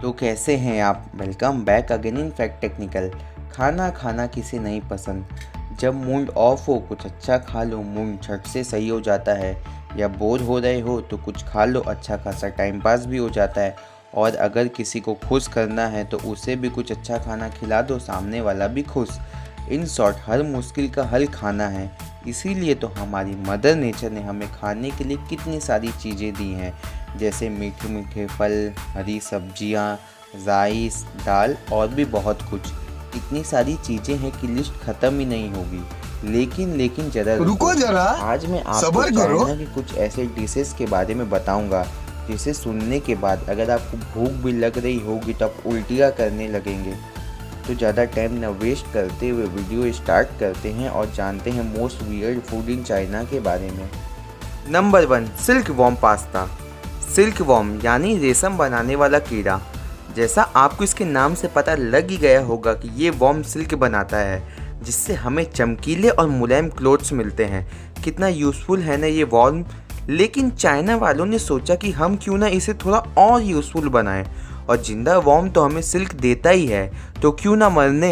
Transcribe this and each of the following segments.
तो कैसे हैं आप? Welcome back again in fact technical. खाना खाना किसे नहीं पसंद। जब मूड ऑफ हो कुछ अच्छा खा लो, मूड झट से सही हो जाता है। या बोर हो रहे हो तो कुछ खा लो, अच्छा खासा टाइम पास भी हो जाता है। और अगर किसी को खुश करना है तो उसे भी कुछ अच्छा खाना खिला दो, सामने वाला भी खुश। इन शॉर्ट हर मुश्किल का हल खाना है। इसीलिए तो हमारी मदर नेचर ने हमें खाने के लिए कितनी सारी चीज़ें दी हैं, जैसे मीठे मीठे फल, हरी सब्जियाँ, राइस, दाल और भी बहुत कुछ। इतनी सारी चीज़ें हैं कि लिस्ट ख़त्म ही नहीं होगी। लेकिन ज़रा रुको जरा। आज मैं आपको सबर करो। चाइना के कुछ ऐसे डिशेस के बारे में बताऊंगा जिसे सुनने के बाद अगर आपको भूख भी लग रही होगी तो आप उल्टियाँ करने लगेंगे। तो ज़्यादा टाइम न वेस्ट करते हुए वीडियो स्टार्ट करते हैं और जानते हैं most weird food in China के बारे में। Number 1, silk worm pasta. Silk worm यानी रेशम बनाने वाला कीड़ा। जैसा आपको इसके नाम से पता लग ही गया होगा कि ये वॉर्म सिल्क बनाता है, जिससे हमें चमकीले और मुलायम क्लोथ्स मिलते हैं। कितना यूज़फुल है ना ये वॉर्म। लेकिन चाइना वालों ने सोचा कि हम क्यों ना इसे थोड़ा और यूज़फुल बनाएं, और जिंदा वॉर्म तो हमें सिल्क देता ही है, तो क्यों ना मरने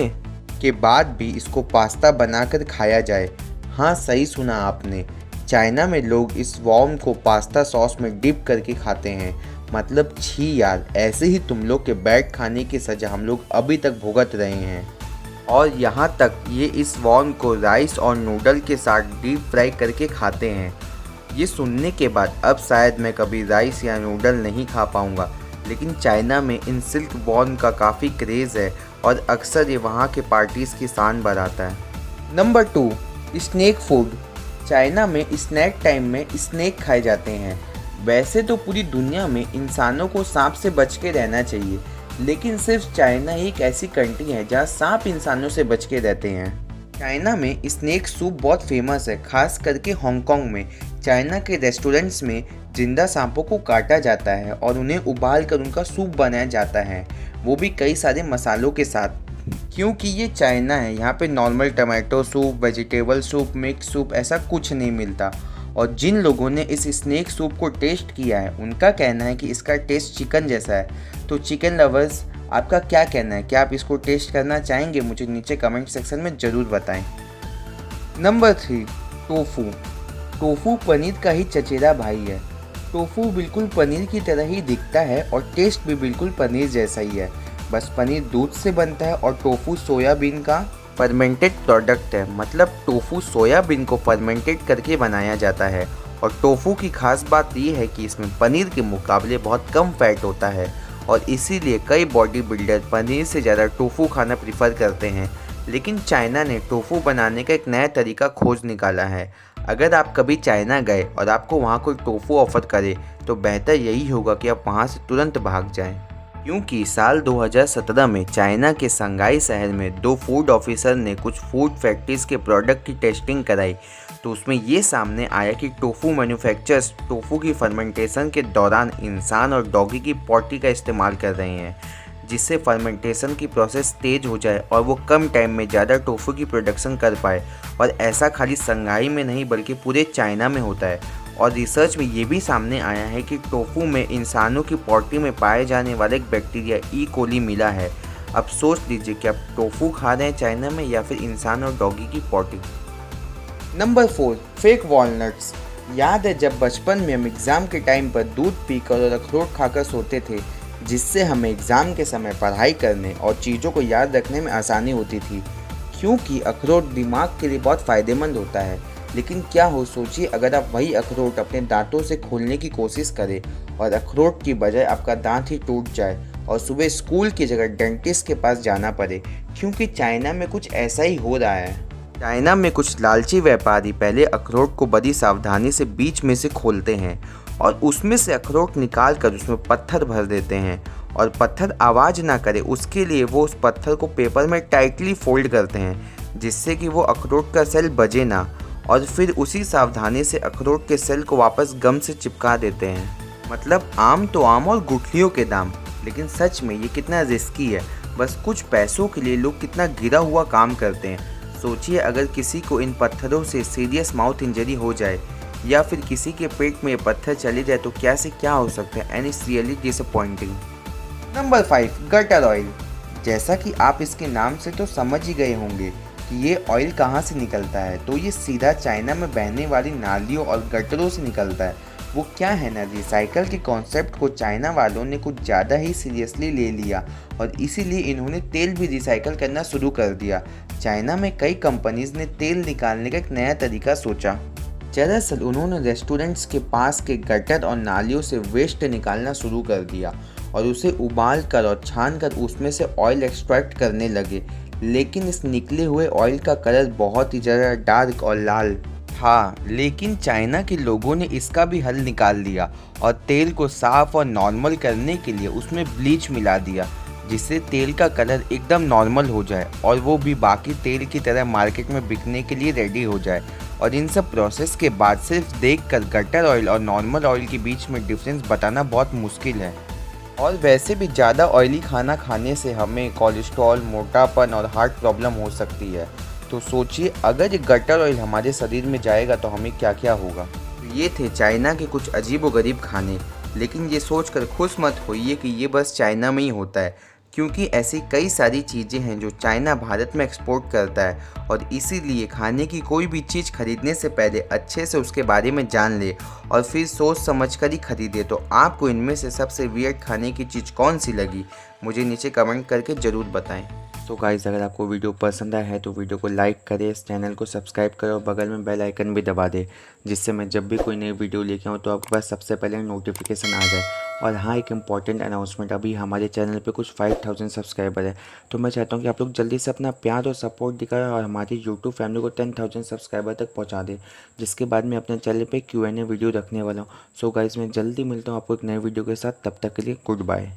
के बाद भी इसको पास्ता बनाकर खाया जाए। हाँ, सही सुना आपने। चाइना में लोग इस वॉर्म को पास्ता सॉस में डिप करके खाते हैं। मतलब छी यार, ऐसे ही तुम लोग के बैड खाने की सज़ा हम लोग अभी तक भुगत रहे हैं। और यहाँ तक ये इस वॉर्म को राइस और नूडल के साथ डीप फ्राई करके खाते हैं। ये सुनने के बाद अब शायद मैं कभी राइस या नूडल नहीं खा पाऊँगा, लेकिन चाइना में इन सिल्क वॉर्म का काफ़ी क्रेज़ है और अक्सर ये वहाँ के पार्टीज़ की शान बढ़ाता है। Number 2, snack food. चाइना में स्नैक टाइम में स्नैक खाए जाते हैं। वैसे तो पूरी दुनिया में इंसानों को सांप से बच के रहना चाहिए, लेकिन सिर्फ चाइना एक ऐसी कंट्री है जहाँ सांप इंसानों से बच के रहते हैं। चाइना में स्नैक सूप बहुत फेमस है, खास करके हांगकांग में। चाइना के रेस्टोरेंट्स में जिंदा सांपों को काटा जाता है और उन्हें उबाल कर उनका सूप बनाया जाता है, वो भी कई सारे मसालों के साथ। क्योंकि ये चाइना है, यहाँ पे normal tomato soup, vegetable soup, mix soup ऐसा कुछ नहीं मिलता। और जिन लोगों ने इस स्नैक सूप को टेस्ट किया है उनका कहना है कि इसका टेस्ट चिकन जैसा है। तो चिकन लवर्स, आपका क्या कहना है? क्या आप इसको टेस्ट करना चाहेंगे? मुझे नीचे कमेंट सेक्शन में ज़रूर बताएं। Number 3, tofu. टोफू पनीर का ही चचेरा भाई है। टोफू बिल्कुल पनीर की तरह ही दिखता है और टेस्ट भी बिल्कुल पनीर जैसा ही है। बस पनीर दूध से बनता है और टोफू सोयाबीन का फर्मेंटेड प्रोडक्ट है। मतलब टोफू सोयाबीन को फर्मेंटेड करके बनाया जाता है। और टोफू की खास बात यह है कि इसमें पनीर के मुकाबले बहुत कम फैट होता है, और इसीलिए कई बॉडी बिल्डर पनीर से ज़्यादा टोफू खाना प्रीफर करते हैं। लेकिन चाइना ने टोफू बनाने का एक नया तरीका खोज निकाला है। अगर आप कभी चाइना गए और आपको वहाँ कोई टोफू ऑफ़र करे तो बेहतर यही होगा कि आप वहाँ से तुरंत भाग जाएं। क्योंकि साल 2017 में चाइना के संगाई शहर में 2 फूड ऑफिसर ने कुछ फूड फैक्ट्रीज के प्रोडक्ट की टेस्टिंग कराई, तो उसमें ये सामने आया कि टोफू मैन्युफैक्चरर्स टोफू की फर्मेंटेशन के दौरान इंसान और डॉगी की पॉटी का इस्तेमाल कर रहे हैं, जिससे फर्मेंटेशन की प्रोसेस तेज़ हो जाए और वो कम टाइम में ज़्यादा टोफू की प्रोडक्शन कर पाए। और ऐसा खाली संगाई में नहीं बल्कि पूरे चाइना में होता है। और रिसर्च में ये भी सामने आया है कि टोफू में इंसानों की पॉटी में पाए जाने वाला एक बैक्टीरिया ई कोली मिला है। अब सोच लीजिए कि आप टोफू खा रहे हैं चाइना में या फिर इंसान और डॉगी की पॉटी। Number 4, fake walnuts. याद है जब बचपन में हम एग्ज़ाम के टाइम पर दूध पीकर और अखरोट खाकर सोते थे, जिससे हमें एग्ज़ाम के समय पढ़ाई करने और चीज़ों को याद रखने में आसानी होती थी, क्योंकि अखरोट दिमाग के लिए बहुत फ़ायदेमंद होता है। लेकिन क्या हो, सोचिए अगर आप वही अखरोट अपने दांतों से खोलने की कोशिश करें और अखरोट की बजाय आपका दांत ही टूट जाए और सुबह स्कूल की जगह डेंटिस्ट के पास जाना पड़े। क्योंकि चाइना में कुछ ऐसा ही हो रहा है। चाइना में कुछ लालची व्यापारी पहले अखरोट को बड़ी सावधानी से बीच में से खोलते हैं और उसमें से अखरोट निकाल कर उसमें पत्थर भर देते हैं, और पत्थर आवाज़ ना करे उसके लिए वो उस पत्थर को पेपर में टाइटली फोल्ड करते हैं, जिससे कि वो अखरोट का सेल बजे ना, और फिर उसी सावधानी से अखरोट के सेल को वापस गम से चिपका देते हैं। मतलब आम तो आम और गुठलियों के दाम, लेकिन सच में ये कितना रिस्की है। बस कुछ पैसों के लिए लोग कितना गिरा हुआ काम करते हैं। सोचिए अगर किसी को इन पत्थरों से सीरियस माउथ इंजरी हो जाए या फिर किसी के पेट में पत्थर चले जाए तो क्या से क्या हो सकता है, and it's really disappointing. Number 5, gutter oil. जैसा कि आप इसके नाम से तो समझ ही गए होंगे कि ये ऑयल कहाँ से निकलता है। तो ये सीधा चाइना में बहने वाली नालियों और गटरों से निकलता है। वो क्या है ना, रिसाइकल के कॉन्सेप्ट को चाइना वालों ने कुछ ज़्यादा ही सीरियसली ले लिया और इसीलिए इन्होंने तेल भी रिसाइकल करना शुरू कर दिया। चाइना में कई कंपनीज ने तेल निकालने का एक नया तरीका सोचा। दरअसल उन्होंने रेस्टोरेंट्स के पास के गटर और नालियों से वेस्ट निकालना शुरू कर दिया और उसे उबाल कर और छान कर उसमें से ऑयल एक्सट्रैक्ट करने लगे। लेकिन इस निकले हुए ऑयल का कलर बहुत ही ज़्यादा डार्क और लाल था। लेकिन चाइना के लोगों ने इसका भी हल निकाल दिया और तेल को साफ और नॉर्मल करने के लिए उसमें ब्लीच मिला दिया, जिससे तेल का कलर एकदम नॉर्मल हो जाए और वो भी बाकी तेल की तरह मार्केट में बिकने के लिए रेडी हो जाए। और इन सब प्रोसेस के बाद सिर्फ देखकर गटर ऑयल और नॉर्मल ऑयल के बीच में डिफरेंस बताना बहुत मुश्किल है। और वैसे भी ज़्यादा ऑयली खाना खाने से हमें कोलेस्ट्रॉल, मोटापन और हार्ट प्रॉब्लम हो सकती है। तो सोचिए अगर ये गटर ऑयल हमारे शरीर में जाएगा तो हमें क्या क्या होगा। तो ये थे चाइना के कुछ अजीब व गरीब खाने। लेकिन ये सोचकर खुश मत होइए कि ये बस चाइना में ही होता है, क्योंकि ऐसी कई सारी चीज़ें हैं जो चाइना भारत में एक्सपोर्ट करता है। और इसीलिए खाने की कोई भी चीज़ खरीदने से पहले अच्छे से उसके बारे में जान ले और फिर सोच समझ कर ही खरीदे। तो आपको इनमें से सबसे वियर्ड खाने की चीज़ कौन सी लगी, मुझे नीचे कमेंट करके ज़रूर बताएं। तो गाइज़, अगर आपको वीडियो पसंद आया है तो वीडियो को लाइक करें, इस चैनल को सब्सक्राइब करें और बगल में बेल आइकन भी दबा दें, जिससे मैं जब भी कोई नई वीडियो लेके आऊँ तो आपके पास सबसे पहले नोटिफिकेशन आ जाए। और हाँ, एक इम्पॉर्टेंट अनाउंसमेंट, अभी हमारे चैनल पे कुछ 5000 सब्सक्राइबर है, तो मैं चाहता हूँ कि आप लोग जल्दी से अपना प्यार और सपोर्ट दिखाएं और हमारी यूट्यूब फैमिली को 10,000 सब्सक्राइबर तक पहुँचा दें, जिसके बाद मैं अपने चैनल पे Q&A वीडियो रखने वाला हूँ। सो गाइज़, मैं जल्दी मिलता हूँ आपको एक नए वीडियो के साथ, तब तक के लिए गुड बाय।